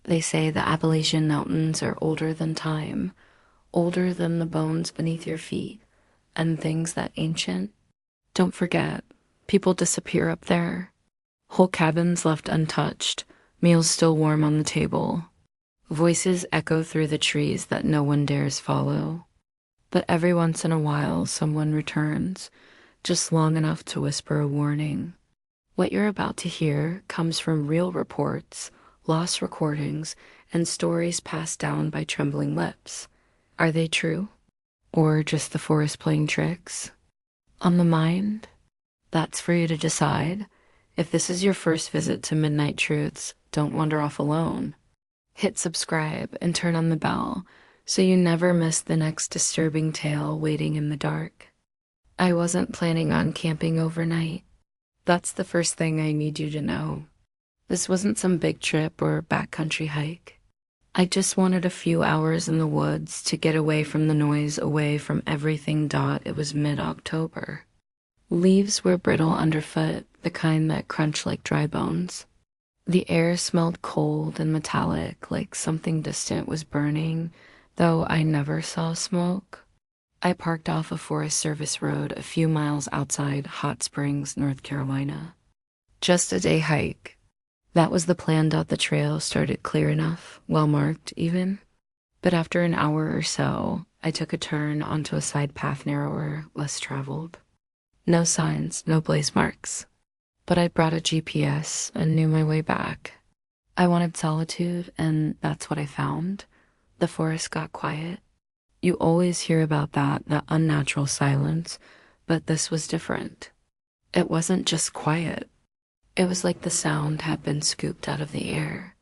They say the Appalachian Mountains are older than time, older than the bones beneath your feet, and things that ancient. Don't forget, people disappear up there. Whole cabins left untouched, meals still warm on the table. Voices echo through the trees that no one dares follow. But every once in a while, someone returns, just long enough to whisper a warning. What you're about to hear comes from real reports, lost recordings, and stories passed down by trembling lips. Are they true? Or just the forest playing tricks? On the mind? That's for you to decide. If this is your first visit to Midnight Truths, don't wander off alone. Hit subscribe and turn on the bell so you never miss the next disturbing tale waiting in the dark. I wasn't planning on camping overnight. That's the first thing I need you to know. This wasn't some big trip or backcountry hike. I just wanted a few hours in the woods to get away from the noise, away from everything. It was mid-October. Leaves were brittle underfoot, the kind that crunch like dry bones. The air smelled cold and metallic, like something distant was burning, though I never saw smoke. I parked off a Forest Service road a few miles outside Hot Springs, North Carolina. Just a day hike. That was the plan. The trail started clear enough, well marked even. But after an hour or so, I took a turn onto a side path narrower, less traveled. No signs, no blaze marks. But I brought a GPS and knew my way back. I wanted solitude, and that's what I found. The forest got quiet. You always hear about that unnatural silence, but this was different. It wasn't just quiet. It was like the sound had been scooped out of the air.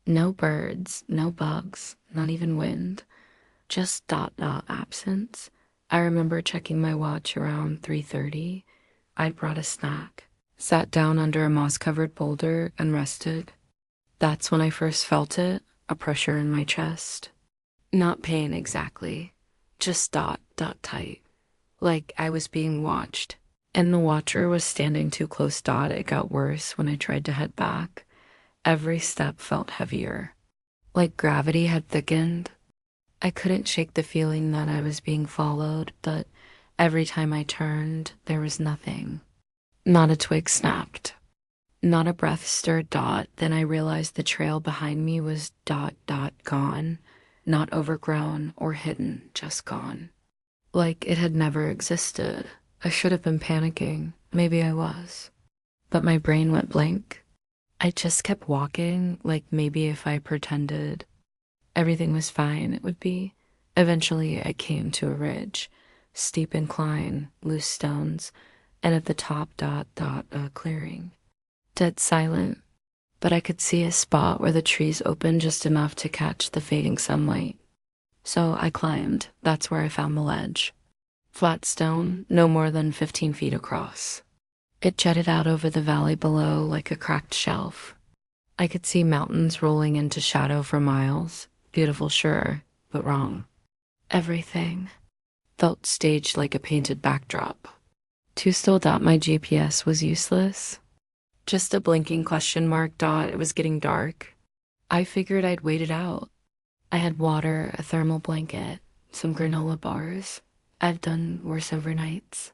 No birds, no bugs, not even wind. Just absence. I remember checking my watch around 3:30. I'd brought a snack, sat down under a moss-covered boulder, and rested. That's when I first felt it, a pressure in my chest. Not pain exactly, just tight, like I was being watched. And the watcher was standing too close. It got worse when I tried to head back. Every step felt heavier, like gravity had thickened. I couldn't shake the feeling that I was being followed, but every time I turned, there was nothing. Not a twig snapped. Not a breath stirred. Then I realized the trail behind me was gone. Not overgrown or hidden, just gone. Like it had never existed. I should have been panicking. Maybe I was. But my brain went blank. I just kept walking, like maybe if I pretended everything was fine, it would be. Eventually, I came to a ridge. Steep incline, loose stones, and at the top, a clearing. Dead silent. But I could see a spot where the trees opened just enough to catch the fading sunlight. So I climbed. That's where I found the ledge. Flat stone, no more than 15 feet across. It jutted out over the valley below like a cracked shelf. I could see mountains rolling into shadow for miles. Beautiful, sure, but wrong. Everything felt staged like a painted backdrop. Too still. My GPS was useless. Just a blinking question mark. It was getting dark. I figured I'd wait it out. I had water, a thermal blanket, some granola bars. I've done worse overnights.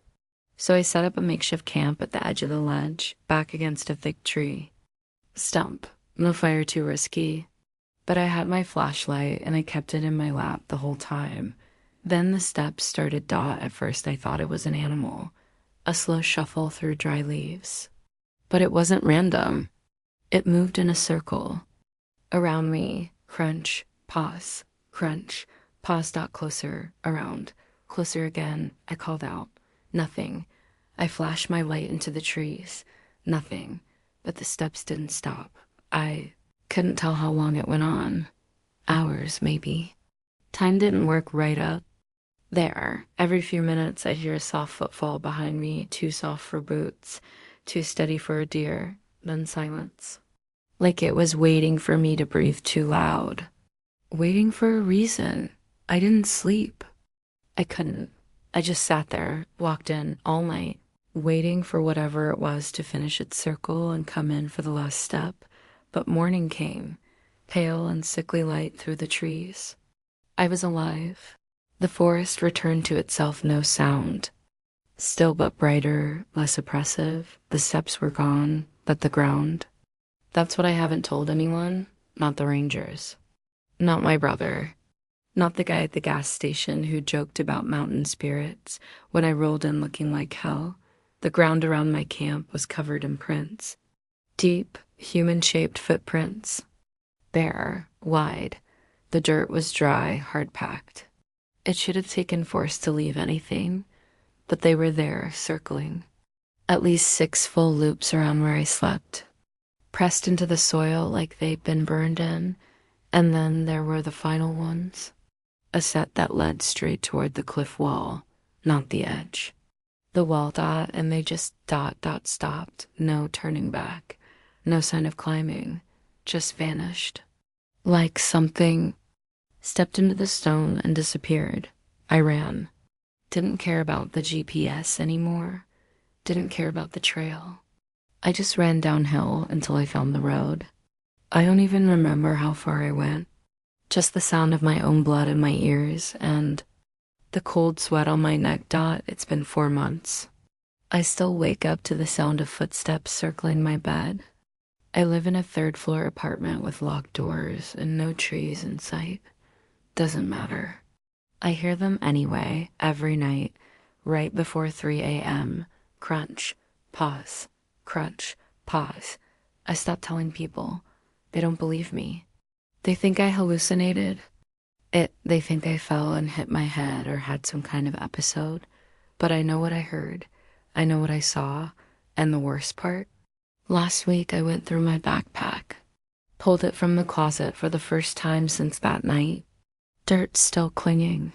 So I set up a makeshift camp at the edge of the ledge, back against a thick tree. Stump. No fire too risky. But I had my flashlight and I kept it in my lap the whole time. Then the steps started. At first I thought it was an animal. A slow shuffle through dry leaves. But it wasn't random. It moved in a circle. Around me, crunch, pause, crunch, pause. Closer, around, closer again. I called out. Nothing. I flashed my light into the trees. Nothing. But the steps didn't stop. I couldn't tell how long it went on. Hours, maybe. Time didn't work right up. There, every few minutes I'd hear a soft footfall behind me, too soft for boots, too steady for a deer, then silence. Like it was waiting for me to breathe too loud. Waiting for a reason. I didn't sleep. I couldn't. I just sat there, locked in all night, waiting for whatever it was to finish its circle and come in for the last step. But morning came. pale and sickly light through the trees. I was alive. The forest returned to itself, no sound. Still but brighter, less oppressive. The steps were gone, but the ground. That's what I haven't told anyone, not the rangers. Not my brother. Not the guy at the gas station who joked about mountain spirits when I rolled in looking like hell. The ground around my camp was covered in prints. Deep, human-shaped footprints. Bare, wide. The dirt was dry, hard-packed. It should have taken force to leave anything, but they were there, circling. At least 6 full loops around where I slept, pressed into the soil like they'd been burned in, and then there were the final ones. A set that led straight toward the cliff wall, not the edge. The wall and they just stopped, no turning back, no sign of climbing, just vanished. Like something stepped into the stone and disappeared. I ran. Didn't care about the GPS anymore. Didn't care about the trail. I just ran downhill until I found the road. I don't even remember how far I went. Just the sound of my own blood in my ears and the cold sweat on my neck. It's been 4 months. I still wake up to the sound of footsteps circling my bed. I live in a 3rd-floor apartment with locked doors and no trees in sight. Doesn't matter. I hear them anyway, every night, right before 3 a.m. Crunch, pause, crunch, pause. I stop telling people. They don't believe me. They think I hallucinated. They think I fell and hit my head or had some kind of episode. But I know what I heard. I know what I saw. And the worst part? Last week I went through my backpack. Pulled it from the closet for the first time since that night. Dirt still clinging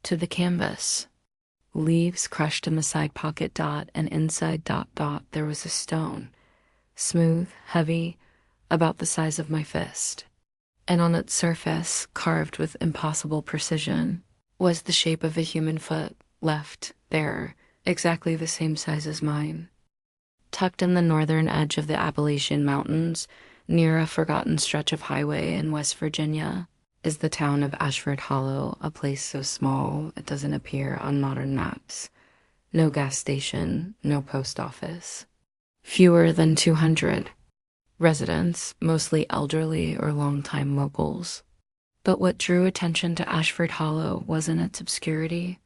to the canvas. Leaves crushed in the side pocket. And inside ... there was a stone. Smooth, heavy, about the size of my fist. And on its surface, carved with impossible precision, was the shape of a human foot, left there, exactly the same size as mine. Tucked in the northern edge of the Appalachian Mountains, near a forgotten stretch of highway in West Virginia, is the town of Ashford Hollow, a place so small it doesn't appear on modern maps. No gas station, no post office. Fewer than 200 residents, mostly elderly or longtime locals. But what drew attention to Ashford Hollow wasn't its obscurity.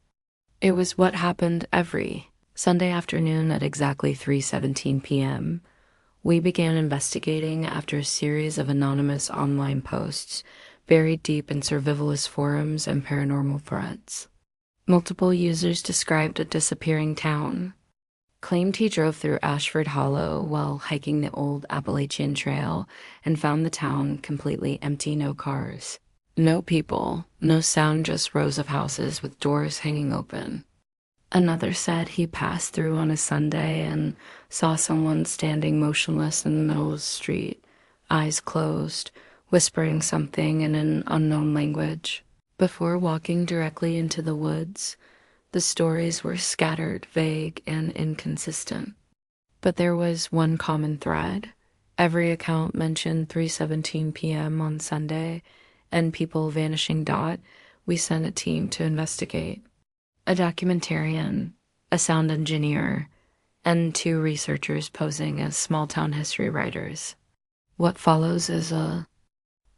It was what happened every Sunday afternoon at exactly 3:17 p.m. We began investigating after a series of anonymous online posts buried deep in survivalist forums and paranormal threads. Multiple users described a disappearing town, claimed he drove through Ashford Hollow while hiking the old Appalachian Trail and found the town completely empty, no cars. No people, no sound, just rows of houses with doors hanging open. Another said he passed through on a Sunday and saw someone standing motionless in the middle of the street, eyes closed, whispering something in an unknown language. Before walking directly into the woods, the stories were scattered, vague, and inconsistent. But there was one common thread. Every account mentioned 3:17 p.m. on Sunday, and people vanishing. We sent a team to investigate. A documentarian, a sound engineer, and 2 researchers posing as small-town history writers. What follows is a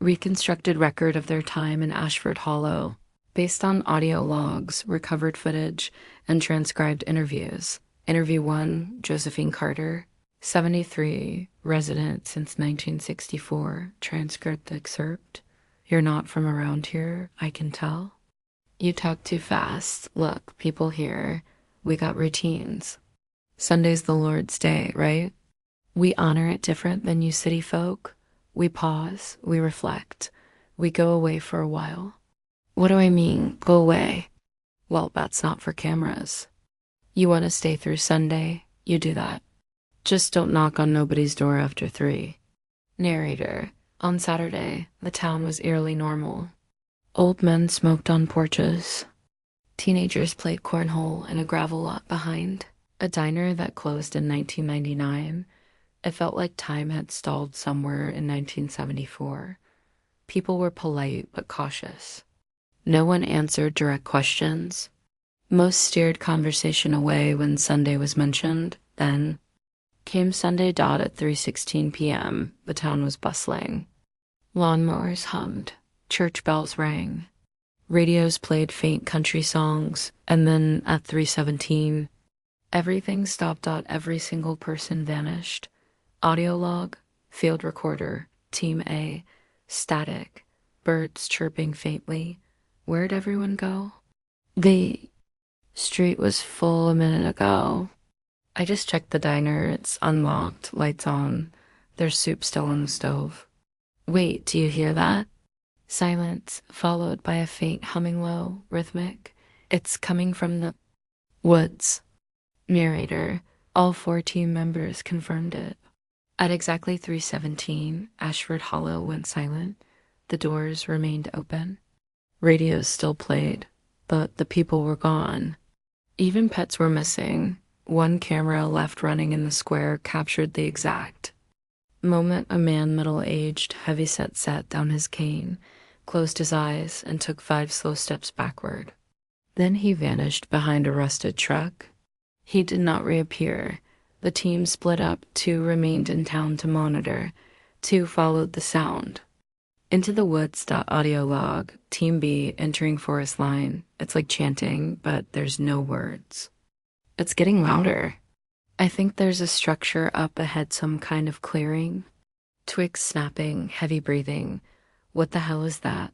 reconstructed record of their time in Ashford Hollow, based on audio logs, recovered footage, and transcribed interviews. Interview 1, Josephine Carter, 73, resident since 1964, transcript excerpt. You're not from around here, I can tell. You talk too fast. Look, people here, we got routines. Sunday's the Lord's Day, right? We honor it different than you city folk. We pause, we reflect, we go away for a while. What do I mean, go away? Well, that's not for cameras. You want to stay through Sunday, you do that. Just don't knock on nobody's door after 3. Narrator, on Saturday, the town was eerily normal. Old men smoked on porches. Teenagers played cornhole in a gravel lot behind. A diner that closed in 1999. It felt like time had stalled somewhere in 1974. People were polite but cautious. No one answered direct questions. Most steered conversation away when Sunday was mentioned. Then came Sunday dot at 3:16 p.m. The town was bustling. Lawnmowers hummed. Church bells rang. Radios played faint country songs. And then at 3:17, everything stopped. Every single person vanished. Audio log, field recorder, Team A, static, birds chirping faintly. Where'd everyone go? The street was full a minute ago. I just checked the diner. It's unlocked, lights on. There's soup still on the stove. Wait, do you hear that? Silence, followed by a faint humming low, rhythmic. It's coming from the woods. Narrator, all 4 team members confirmed it. At exactly 3:17, Ashford Hollow went silent. The doors remained open. Radios still played, but the people were gone. Even pets were missing. One camera left running in the square captured the exact moment a man middle-aged, heavyset sat down his cane, closed his eyes, and took 5 slow steps backward. Then he vanished behind a rusted truck. He did not reappear. The team split up. 2 remained in town to monitor. 2 followed the sound. Into the woods. Audio log. Team B entering forest line. It's like chanting, but there's no words. It's getting louder. I think there's a structure up ahead, some kind of clearing. Twigs snapping, heavy breathing. What the hell is that?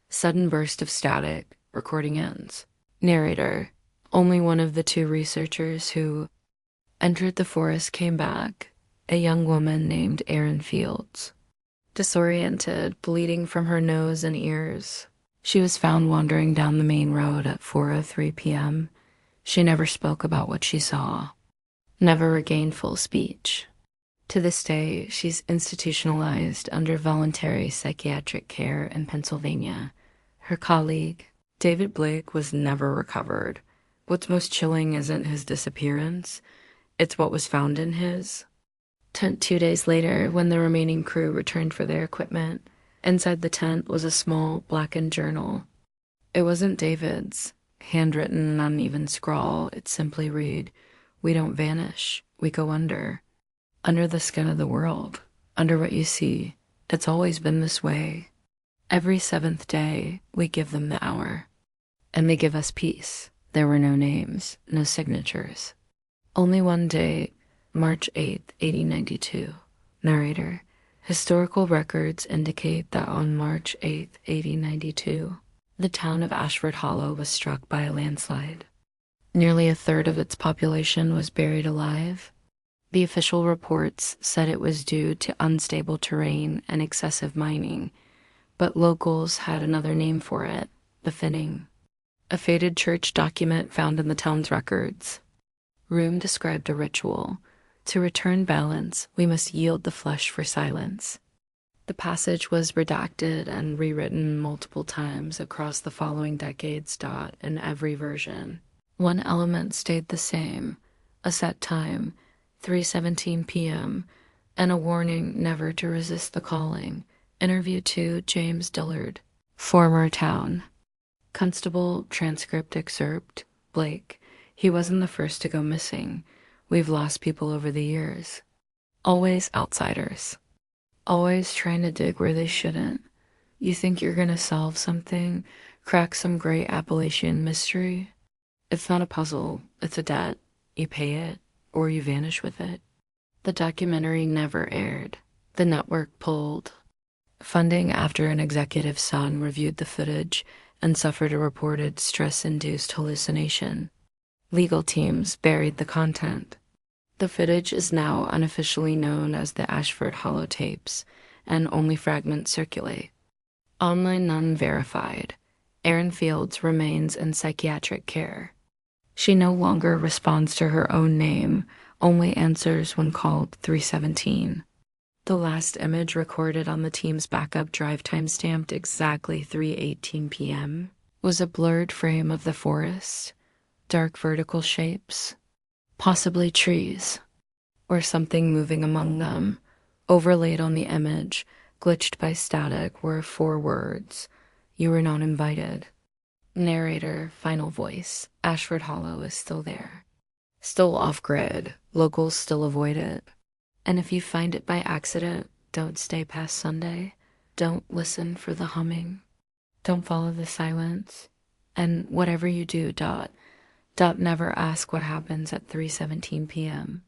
Sudden burst of static. Recording ends. Narrator. Only one of the 2 researchers who entered the forest came back. A young woman named Erin Fields. Disoriented, bleeding from her nose and ears. She was found wandering down the main road at 4:03 p.m. She never spoke about what she saw. Never regained full speech. To this day, she's institutionalized under voluntary psychiatric care in Pennsylvania. Her colleague, David Blake, was never recovered. What's most chilling isn't his disappearance, it's what was found in his. 2 days later, when the remaining crew returned for their equipment, inside the tent was a small, blackened journal. It wasn't David's, handwritten in an uneven scrawl. It simply read, "We don't vanish, we go under. Under the skin of the world, under what you see. It's always been this way. Every 7th day, we give them the hour. And they give us peace. There were no names, no signatures. Only one day, March 8th, 1892. Narrator. Historical records indicate that on March 8th, 1892, the town of Ashford Hollow was struck by a landslide. Nearly 1/3 of its population was buried alive. The official reports said it was due to unstable terrain and excessive mining, but locals had another name for it, befitting. A faded church document found in the town's records. Room described a ritual. To return balance, we must yield the flesh for silence. The passage was redacted and rewritten multiple times across the following decades. In every version. One element stayed the same, a set time, 3:17 p.m., and a warning never to resist the calling. Interview 2, James Dillard, former town. Constable, transcript excerpt, Blake. He wasn't the first to go missing. We've lost people over the years. Always outsiders. Always trying to dig where they shouldn't. You think you're gonna solve something, crack some great Appalachian mystery? It's not a puzzle, it's a debt. You pay it, or you vanish with it. The documentary never aired. The network pulled funding after an executive's son reviewed the footage and suffered a reported stress-induced hallucination. Legal teams buried the content. The footage is now unofficially known as the Ashford Hollow tapes, and only fragments circulate. Online none verified. Erin Fields remains in psychiatric care. She no longer responds to her own name, only answers when called 3:17. The last image recorded on the team's backup drive timestamped exactly 3:18 p.m. was a blurred frame of the forest, dark vertical shapes, possibly trees, or something moving among them. Overlaid on the image, Glitched by static were 4 words. You were not invited. Narrator, final voice. Ashford Hollow is still there. Still off-grid. Locals still avoid it. And if you find it by accident, don't stay past Sunday. Don't listen for the humming. Don't follow the silence. And whatever you do, never ask what happens at 3:17 p.m.